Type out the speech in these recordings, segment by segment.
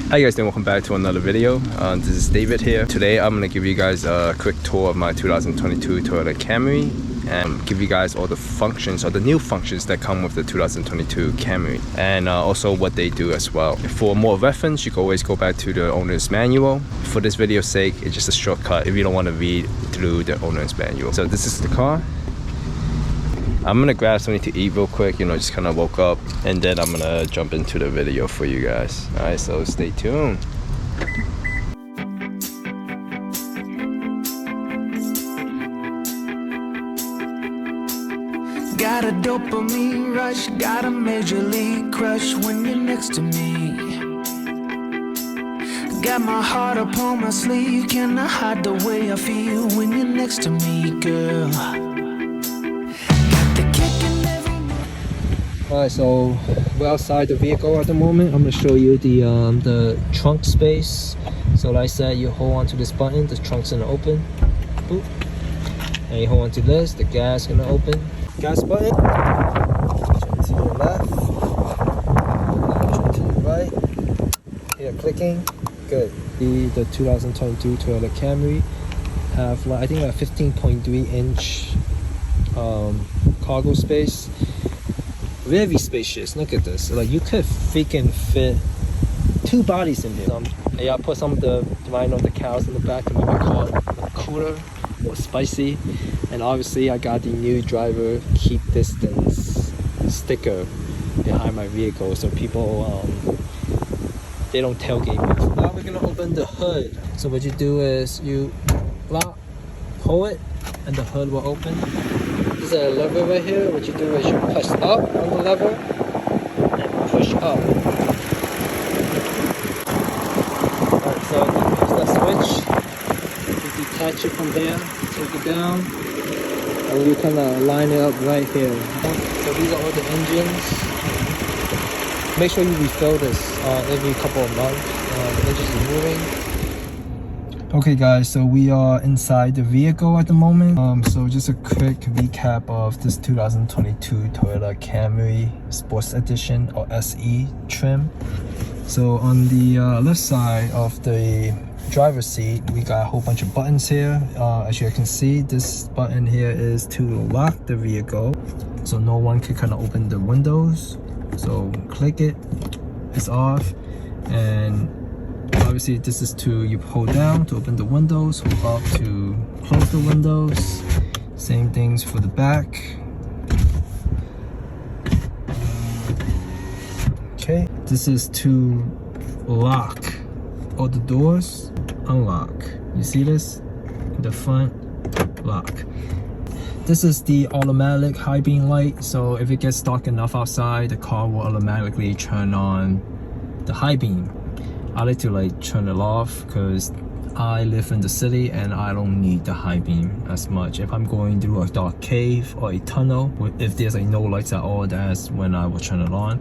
How you guys doing? Welcome back to another video. This is David here. Today I'm gonna give you guys a quick tour of my 2022 Toyota Camry and give you guys all the functions or the new functions that come with the 2022 Camry, and also what they do as well. For more reference, you can always go back to the owner's manual. For this video's sake, it's just a shortcut if you don't want to read through the owner's manual. So this is the car. I'm gonna grab something to eat real quick, just kind of woke up, and then I'm gonna jump into the video for you guys. Alright, so stay tuned. Got a dopamine rush, got a major league crush when you're next to me. Got my heart upon my sleeve, can I hide the way I feel when you're next to me, girl? Alright, so we're outside the vehicle at the moment. I'm going to show you the trunk space. So like I said, you hold on to this button, the trunk's going to open. Boop. And you hold on to this, the gas is going to open. Gas button. Turn to the left. Turn to the right. Here, clicking. Good. The 2022 Toyota Camry have I think a 15.3 inch cargo space. Very spacious. Look at this. Like, you could freaking fit 2 bodies in here. Yeah, I put some of the the cows in the back to make my car cooler, more spicy. And obviously I got the new driver keep distance sticker behind my vehicle, so people they don't tailgate me. So now we're gonna open the hood. So what you do is you pull it and the hood will open. There's a lever right here. What you do is you push up on the lever and push up. Alright, so you press that switch, you detach it from there, take it down, and you kind of line it up right here. So these are all the engines. Make sure you refill this every couple of months. The engines are moving. Okay guys, so we are inside the vehicle at the moment. So just a quick recap of this 2022 Toyota Camry Sports Edition or SE trim. So on the left side of the driver's seat, we got a whole bunch of buttons here. As you can see, this button here is to lock the vehicle, so no one can kind of open the windows. So click it, it's off. And obviously this is you hold down to open the windows, hold up to close the windows. Same things for the back. Okay, this is to lock all the doors, unlock. You see this? The front lock. This is the automatic high beam light, so if it gets dark enough outside, the car will automatically turn on the high beam. I like to turn it off because I live in the city and I don't need the high beam as much. If I'm going through a dark cave or a tunnel, if there's no lights at all, that's when I will turn it on.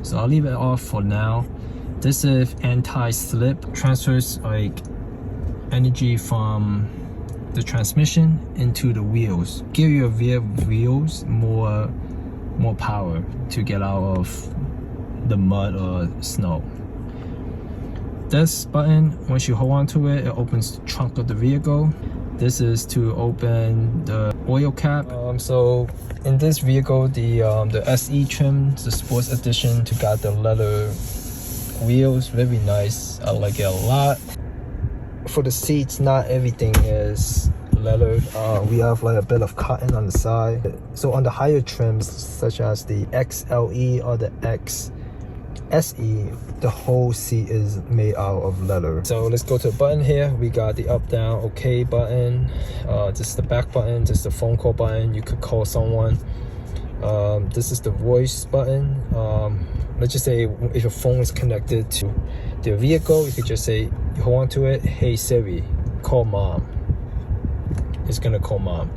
So I'll leave it off for now. This is anti-slip, transfers energy from the transmission into the wheels. Give your wheels more power to get out of the mud or snow. This button, once you hold on to it, it opens the trunk of the vehicle. This is to open the oil cap. So in this vehicle, the SE trim, the Sports Edition, to got the leather wheels, very nice. I like it a lot. For the seats, not everything is leather. We have a bit of cotton on the side. So on the higher trims, such as the XLE or the XSE, the whole seat is made out of leather. So let's go to the button here. We got the up down okay button. This is the back button. This is the phone call button. You could call someone. This is the voice button. Let's just say if your phone is connected to the vehicle, you could just say, you hold on to it, hey Siri, call mom. It's gonna call mom.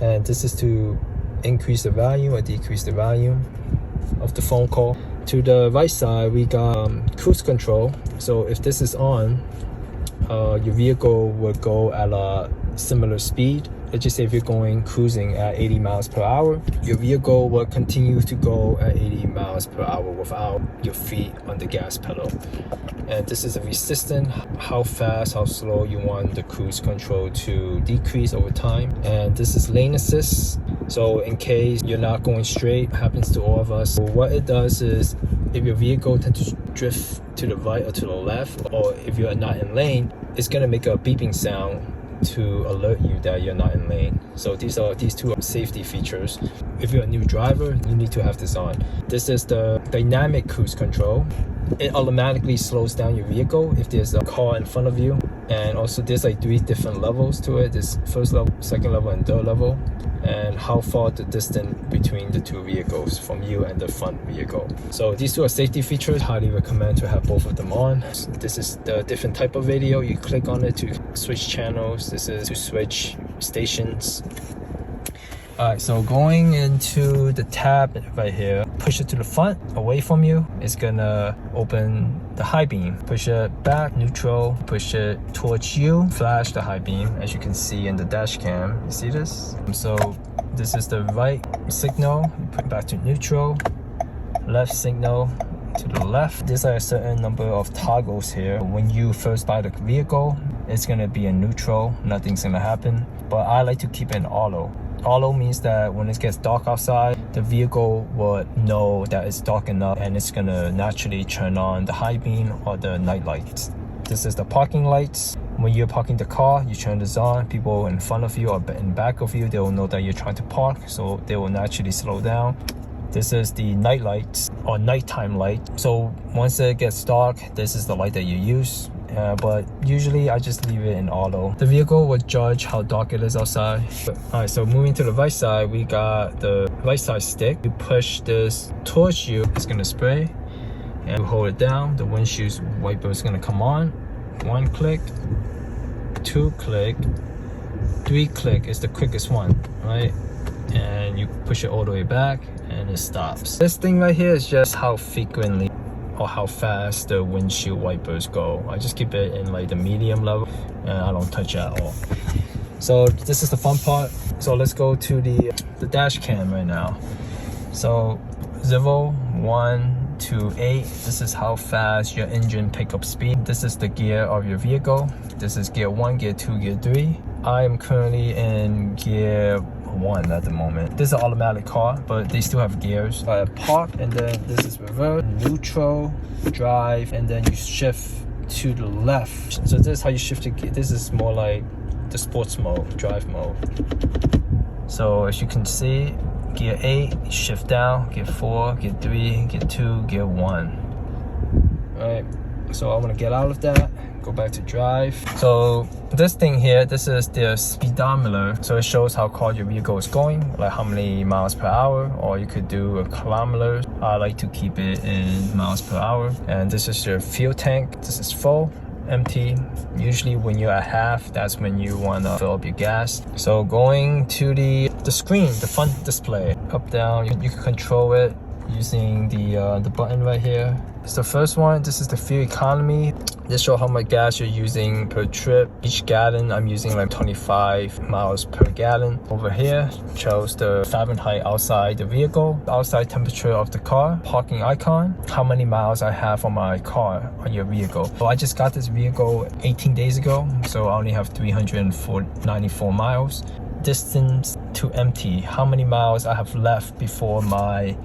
And this is to increase the volume or decrease the volume of the phone call. To the right side, we got cruise control. So if this is on, your vehicle will go at a similar speed. Let's just say if you're going cruising at 80 miles per hour, your vehicle will continue to go at 80 miles per hour without your feet on the gas pedal. And this is a resistant, how fast, how slow you want the cruise control to decrease over time. And this is lane assist. So in case you're not going straight, happens to all of us. So what it does is, if your vehicle tends to drift to the right or to the left, or if you're not in lane, it's gonna make a beeping sound to alert you that you're not in lane. So these two are safety features. If you're a new driver, you need to have this on. This is the dynamic cruise control. It automatically slows down your vehicle if there's a car in front of you. And also there's like 3 different levels to it. There's first level, second level, and third level. And how far the distance between the 2 vehicles from you and the front vehicle. So these 2 are safety features. Highly recommend to have both of them on. This is the different type of radio. You click on it to switch channels. This is to switch stations. Alright, so going into the tab right here, push it to the front, away from you. It's gonna open the high beam. Push it back, neutral, push it towards you, flash the high beam, as you can see in the dash cam. You see this? So this is the right signal, you put it back to neutral, left signal to the left. There's a certain number of toggles here. When you first buy the vehicle, it's gonna be in neutral, nothing's gonna happen. But I like to keep it in auto. Auto means that when it gets dark outside, the vehicle would know that it's dark enough and it's gonna naturally turn on the high beam or the night lights. This is the parking lights. When you're parking the car, you turn this on. People in front of you or in back of you, they will know that you're trying to park, so they will naturally slow down. This is the night lights or nighttime light. So once it gets dark, this is the light that you use. But usually I just leave it in auto. The vehicle will judge how dark it is outside. Alright, so moving to the right side, we got the right side stick. You push this towards you, it's gonna spray. And you hold it down, the windshield wiper is gonna come on. 1 click, 2 click, 3 click is the quickest one, right? And you push it all the way back and it stops. This thing right here is just how frequently or how fast the windshield wipers go. I just keep it in like the medium level and I don't touch it at all. So this is the fun part. So let's go to the dash cam right now. So 0, 1 to 8, this is how fast your engine pick up speed. This is the gear of your vehicle. This is gear 1, gear 2, gear 3. I am currently in gear 1 at the moment. This is an automatic car, but they still have gears. Park, and then this is reverse, neutral, drive, and then you shift to the left. So this is how you shift the gear. This is more like the sports mode, drive mode. So as you can see, gear 8, shift down, gear 4, gear 3, gear 2, gear 1. Alright, so I'm gonna get out of that, go back to drive. So this thing here, this is the speedometer. So it shows how far your vehicle is going, like how many miles per hour, or you could do a kilometer. I like to keep it in miles per hour. And this is your fuel tank. This is full, empty. Usually when you're at half, that's when you want to fill up your gas. So going to the screen, the front display, up, down, you can control it using the button right here. It's the first one. This is the fuel economy. This shows how much gas you're using per trip. Each gallon, I'm using like 25 miles per gallon. Over here shows the Fahrenheit outside the vehicle, outside temperature of the car, parking icon, how many miles I have on my car on your vehicle. So I just got this vehicle 18 days ago, so I only have 394 miles. Distance to empty, how many miles I have left before my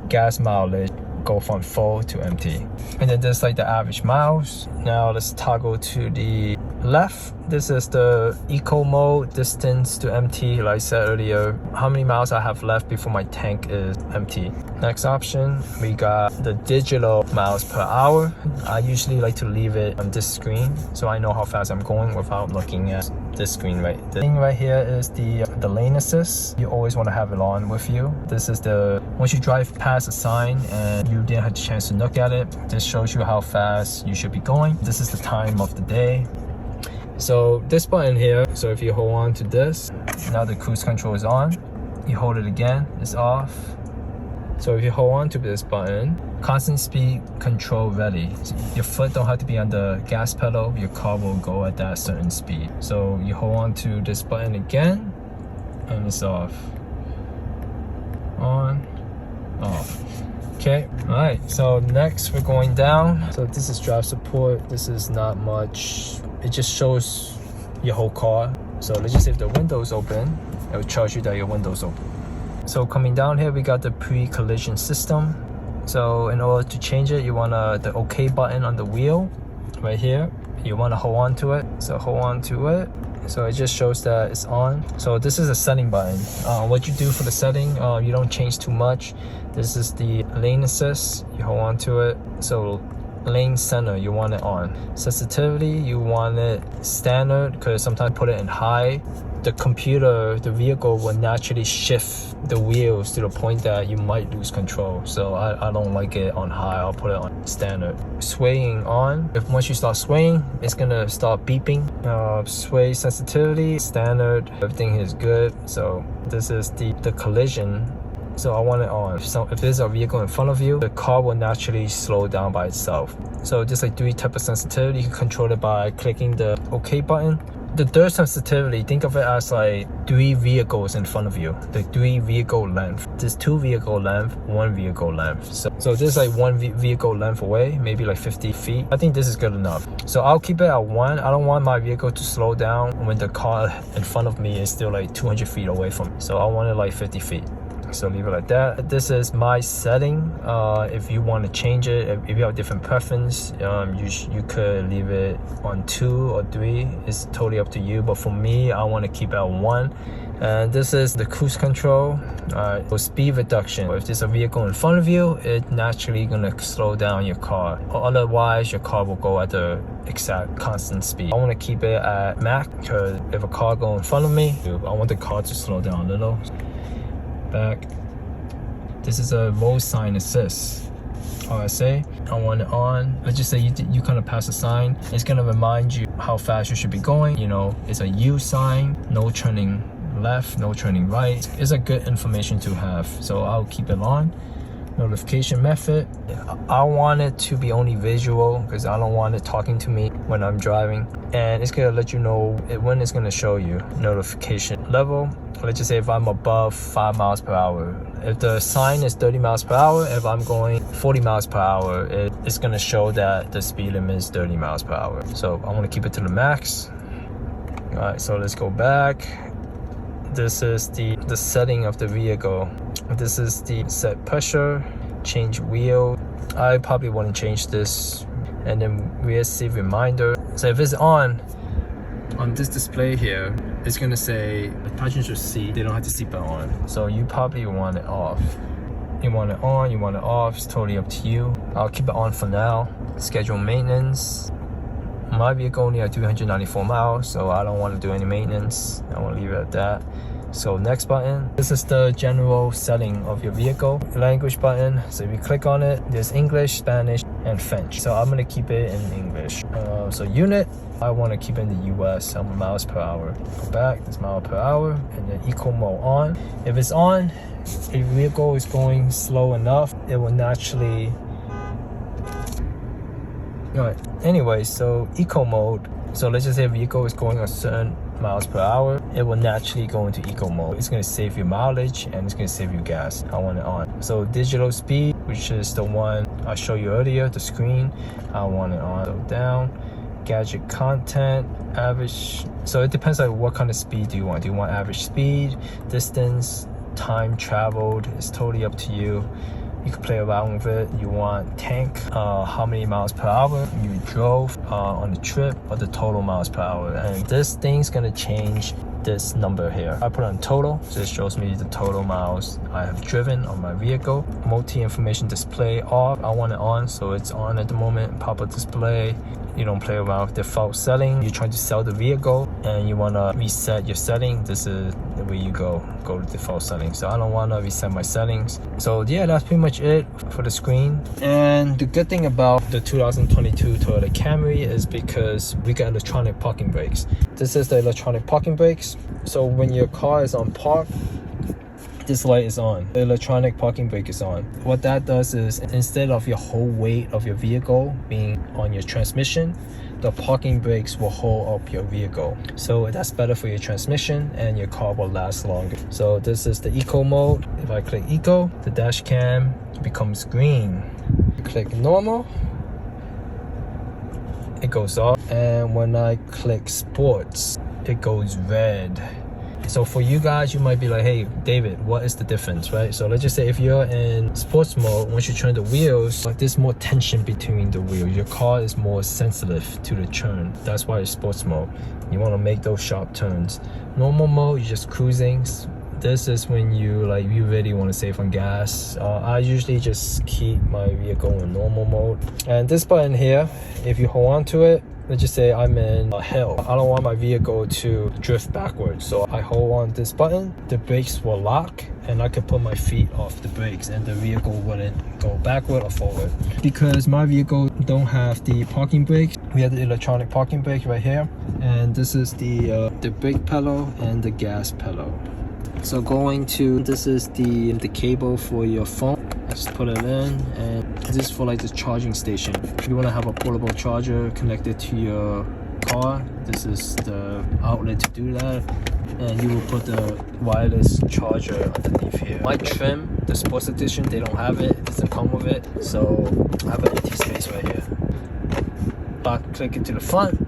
gas mileage go from full to empty. And then there's like the average miles. Now let's toggle to the left. This is the eco mode, distance to empty. Like I said earlier, how many miles I have left before my tank is empty. Next option, we got the digital miles per hour. I usually like to leave it on this screen so I know how fast I'm going without looking at this screen. Right, the thing right here is the lane assist. You always want to have it on with you. This is the, once you drive past a sign and you didn't have a chance to look at it, this shows you how fast you should be going. This is the time of the day. So this button here, so if you hold on to this, now the cruise control is on. You hold it again, it's off. So if you hold on to this button, constant speed control ready. Your foot don't have to be on the gas pedal, your car will go at that certain speed. So you hold on to this button again, and it's off. On, off. Okay, alright, so next we're going down. So this is drive support. This is not much. It just shows your whole car. So let's just say if the window's open, it will charge you that your window's open. So coming down here, we got the pre-collision system. So in order to change it, you want the OK button on the wheel right here. You want to hold on to it. So hold on to it. So it just shows that it's on. So this is a setting button. What you do for the setting, you don't change too much. This is the lane assist. You hold on to it. So lane center, you want it on. Sensitivity, you want it standard, because sometimes put it in high. The computer, the vehicle will naturally shift the wheels to the point that you might lose control. So I don't like it on high. I'll put it on standard. Swaying on. If once you start swaying, it's gonna start beeping. Sway sensitivity, standard. Everything is good. So this is the collision. So I want it on. So if there's a vehicle in front of you, the car will naturally slow down by itself. So just like 3 type of sensitivity, you can control it by clicking the OK button. The third sensitivity, think of it as like 3 vehicles in front of you. The 3 vehicle length. There's 2 vehicle length, 1 vehicle length. So this is like 1 vehicle length away, maybe like 50 feet. I think this is good enough. So I'll keep it at 1. I don't want my vehicle to slow down when the car in front of me is still like 200 feet away from me. So I want it like 50 feet. So leave it like that. This is my setting. If you want to change it, if you have a different preference, you could leave it on 2 or 3. It's totally up to you, but for me, I want to keep it at 1. And this is the cruise control. So speed reduction. If there's a vehicle in front of you, it's naturally gonna slow down your car. Otherwise, your car will go at the exact constant speed. I want to keep it at max, because if a car goes in front of me, I want the car to slow down a little. Back. This is a road sign assist. RSA. I want it on. Let's just say you kind of pass a sign. It's gonna remind you how fast you should be going. You know, it's a U sign. No turning left, no turning right. It's a good information to have. So I'll keep it on. Notification method. I want it to be only visual, because I don't want it talking to me when I'm driving. And it's gonna let you know when it's gonna show you. Notification level. Let's just say if I'm above 5 miles per hour. If the sign is 30 miles per hour, if I'm going 40 miles per hour, it's gonna show that the speed limit is 30 miles per hour. So I wanna keep it to the max. All right, so let's go back. This is the setting of the vehicle. This is the set pressure, change wheel. I probably wouldn't change this. And then rear seat reminder. So if it's on this display here, it's gonna say passenger seat. They don't have the seatbelt on. So you probably want it off. You want it on, you want it off. It's totally up to you. I'll keep it on for now. Schedule maintenance. My vehicle only had 394 miles, so I don't want to do any maintenance. I want to leave it at that. So next button, this is the general setting of your vehicle. Language button, so if you click on it, there's English, Spanish, and French. So I'm gonna keep it in English. So unit, I want to keep it in the US, miles per hour. Go back, it's mile per hour, and then eco mode on. If it's on, if your vehicle is going slow enough, it will naturally. Alright, anyway, so eco mode. So let's just say a vehicle is going a certain miles per hour, it will naturally go into eco mode. It's going to save your mileage and it's going to save you gas. I want it on. So digital speed, which is the one I showed you earlier, the screen, I want it on. So down, gadget content, average. So it depends on what kind of speed do you want. Do you want average speed, distance, time traveled? It's totally up to you. You can play around with it. You want tank, how many miles per hour you drove on the trip, or the total miles per hour. And this thing's gonna change this number here. I put on total, so it shows me the total miles I have driven on my vehicle. Multi-information display off. I want it on, so it's on at the moment. Pop-up display. You don't play around with default setting. You're trying to sell the vehicle and you wanna reset your setting. This is the way you go to default settings. So I don't wanna reset my settings. So yeah, that's pretty much it for the screen. And the good thing about the 2022 Toyota Camry is because we got electronic parking brakes. This is the electronic parking brakes. So when your car is on park, this light is on. The electronic parking brake is on. What that does is, instead of your whole weight of your vehicle being on your transmission, the parking brakes will hold up your vehicle. So that's better for your transmission and your car will last longer. So this is the eco mode. If I click eco, the dash cam becomes green. Click normal, it goes off. And when I click sports, it goes red. So for you guys, you might be like, hey David, what is the difference, right? So let's just say if you're in sports mode, once you turn the wheels, like there's more tension between the wheels. Your car is more sensitive to the turn. That's why it's sports mode. You want to make those sharp turns. Normal mode, you're just cruising. This is when you really want to save on gas. I usually just keep my vehicle in normal mode. And this button here, if you hold on to it, let's just say I'm in a hill. I don't want my vehicle to drift backwards. So I hold on this button, the brakes will lock, and I can put my feet off the brakes and the vehicle wouldn't go backward or forward. Because my vehicle don't have the parking brake, we have the electronic parking brake right here. And this is the brake pedal and the gas pedal. So this is the cable for your phone. Just put it in, and this is for like the charging station. If you want to have a portable charger connected to your car, this is the outlet to do that. And you will put the wireless charger underneath here. My trim, the sports edition, they don't have it. It doesn't come with it. So I have an empty space right here. Click it to the front.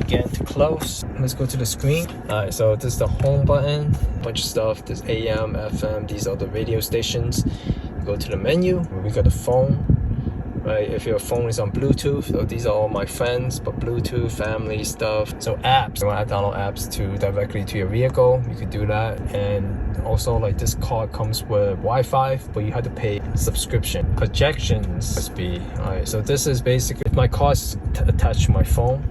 Again to close. Let's go to the screen. Alright, so this is the home button, bunch of stuff. There's AM, FM, these are the radio stations. You go to the menu, we got the phone, right? If your phone is on Bluetooth, so these are all my friends, but Bluetooth, family stuff. So apps, you want to download apps to directly to your vehicle, you could do that. And also like this car comes with Wi-Fi, but you have to pay subscription. Projections speed. Alright, so this is basically, if my car's attached to my phone,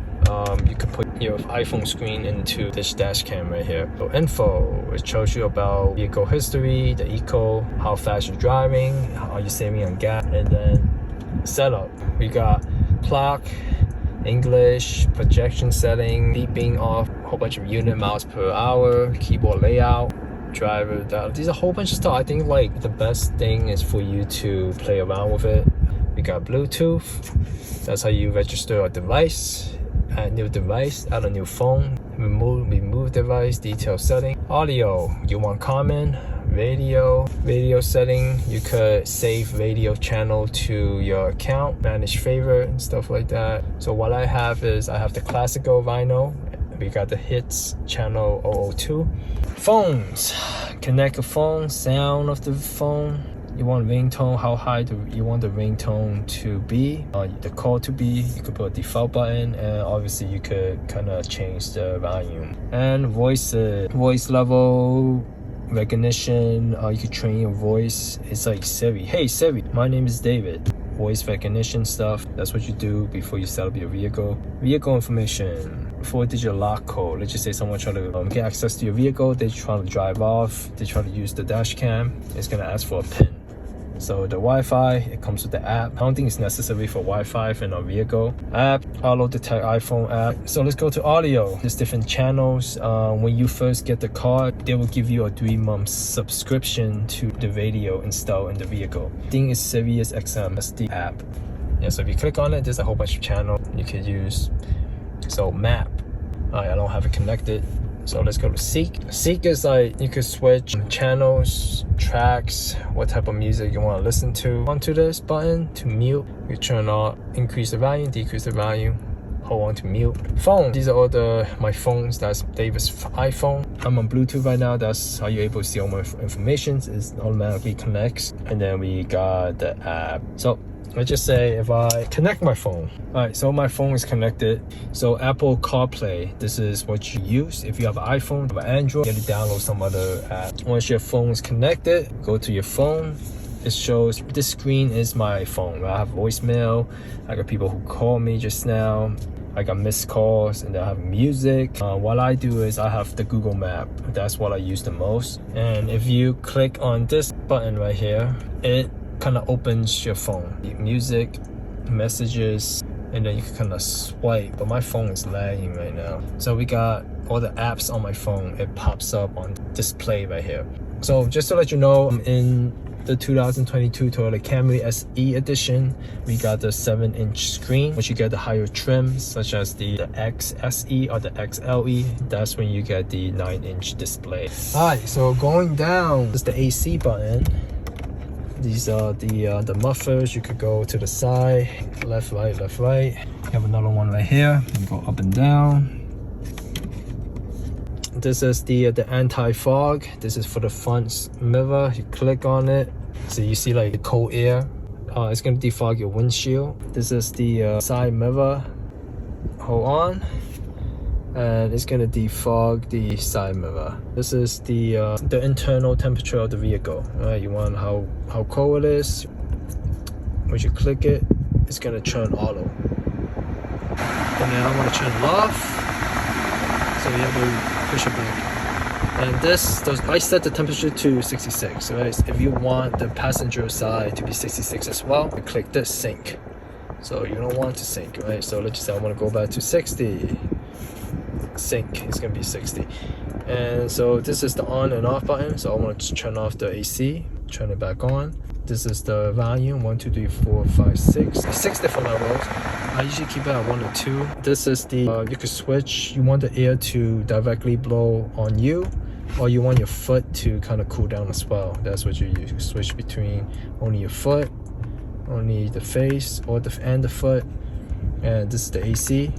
you can put your iPhone screen into this dash cam right here. So info, it shows you about vehicle history, the eco, how fast you're driving, how you're saving on gas, and then setup. We got clock, English, projection setting, beeping off, a whole bunch of unit miles per hour, keyboard layout, driver. These are a whole bunch of stuff. I think like the best thing is for you to play around with it. We got Bluetooth. That's how you register a device. Add new device, add a new phone, remove device, detail setting. Audio, you want common, radio setting. You could save radio channel to your account, manage favorite and stuff like that. So what I have is, I have the classical vinyl. We got the hits channel 002. Phones, connect a phone, sound of the phone. You want ringtone, how high you want the ringtone to be, the call to be. You could put a default button, and obviously you could kind of change the volume. And voice level recognition. You could train your voice. It's like Siri. Hey Siri, my name is David. Voice recognition stuff. That's what you do before you set up your vehicle. Vehicle information. 4-digit lock code. Let's just say someone trying to get access to your vehicle. They're trying to drive off. They try to use the dash cam. It's gonna ask for a PIN. So the Wi-Fi, it comes with the app. I don't think it's necessary for Wi-Fi in our vehicle. App, auto detect iPhone app. So let's go to audio. There's different channels. When you first get the car, they will give you a 3-month subscription to the radio installed in the vehicle. I think it's Sirius XM, that's the app. Yeah, so if you click on it, there's a whole bunch of channels you could use. So map, I don't have it connected. So let's go to Seek. Seek is like, you could switch channels, tracks, what type of music you want to listen to. Onto this button to mute, you turn on, increase the volume, decrease the volume, hold on to mute. Phone, these are all my phones. That's David's iPhone. I'm on Bluetooth right now. That's how you're able to see all my information. It automatically connects. And then we got the app. So let's just say if I connect my phone. All right, so my phone is connected. So Apple CarPlay, this is what you use. If you have an iPhone, have an Android, you have to download some other app. Once your phone is connected, go to your phone. It shows this screen is my phone. I have voicemail. I got people who called me just now. I got missed calls, and then I have music. What I do is I have the Google Map. That's what I use the most. And if you click on this button right here, it kind of opens your phone. Music, messages, and then you can kind of swipe, but my phone is lagging right now. So we got all the apps on my phone. It pops up on display right here. So just to let you know, in the 2022 Toyota Camry SE edition, we got the 7-inch screen, which you get the higher trim, such as the XSE or the XLE. That's when you get the 9-inch display. Alright, so going down is the AC button. These are the mufflers. You could go to the side, left, right, left, right. You have another one right here. You go up and down. This is the anti-fog. This is for the front mirror. You click on it, so you see like the cold air. It's gonna defog your windshield. This is the side mirror. Hold on, and it's gonna defog the side mirror. This is the internal temperature of the vehicle. Right, you want how cold it is. When you click it, it's gonna turn auto. And then I want to turn it off, so you have to push it back. And I set the temperature to 66, right? If you want the passenger side to be 66 as well, you click this sync. So you don't want to sync, right? So let's just say I want to go back to 60. Sync, it's gonna be 60. And so this is the on and off button. So I want to turn off the AC, turn it back on. This is the volume, 1, 2, 3, 4, 5, 6. 6 different levels. I usually keep it at 1 or 2. This is the, you can switch. You want the air to directly blow on you, or you want your foot to kind of cool down as well. That's what you use. You switch between only your foot, only the face, or the foot. And this is the AC.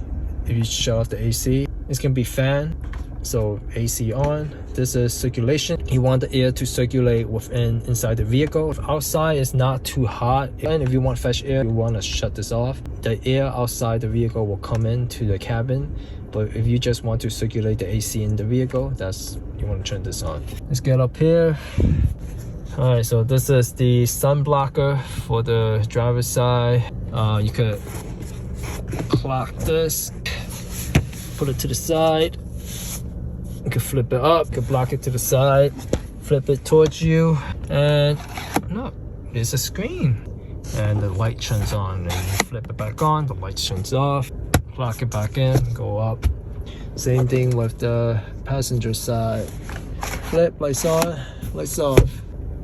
If you shut off the AC, it's gonna be fan. So AC on. This is circulation. You want the air to circulate inside the vehicle. If outside is not too hot, and if you want fresh air, you want to shut this off. The air outside the vehicle will come into the cabin. But if you just want to circulate the AC in the vehicle, you want to turn this on. Let's get up here. All right, so this is the sun blocker for the driver's side. You could clock this, put it to the side. You can flip it up, you can block it to the side, flip it towards you, and no, there's a screen. And the light turns on, and you flip it back on, the light turns off, lock it back in, go up. Same thing with the passenger side. Flip, lights on, lights off.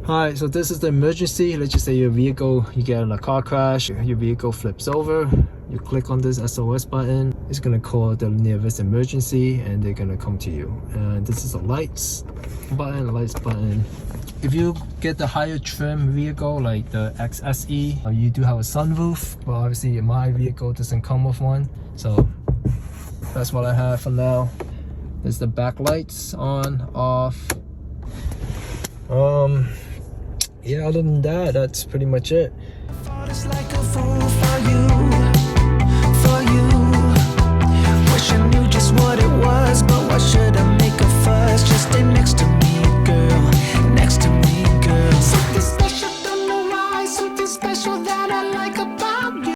Alright, so this is the emergency. Let's just say you get in a car crash, your vehicle flips over. You click on this SOS button, it's gonna call the nearest emergency and they're gonna come to you. And this is a lights button. If you get the higher trim vehicle like the XSE, you do have a sunroof. Well, obviously my vehicle doesn't come with one, so that's what I have for now. There's the back lights on, off. Yeah, other than that, that's pretty much it. It's like a fool for you.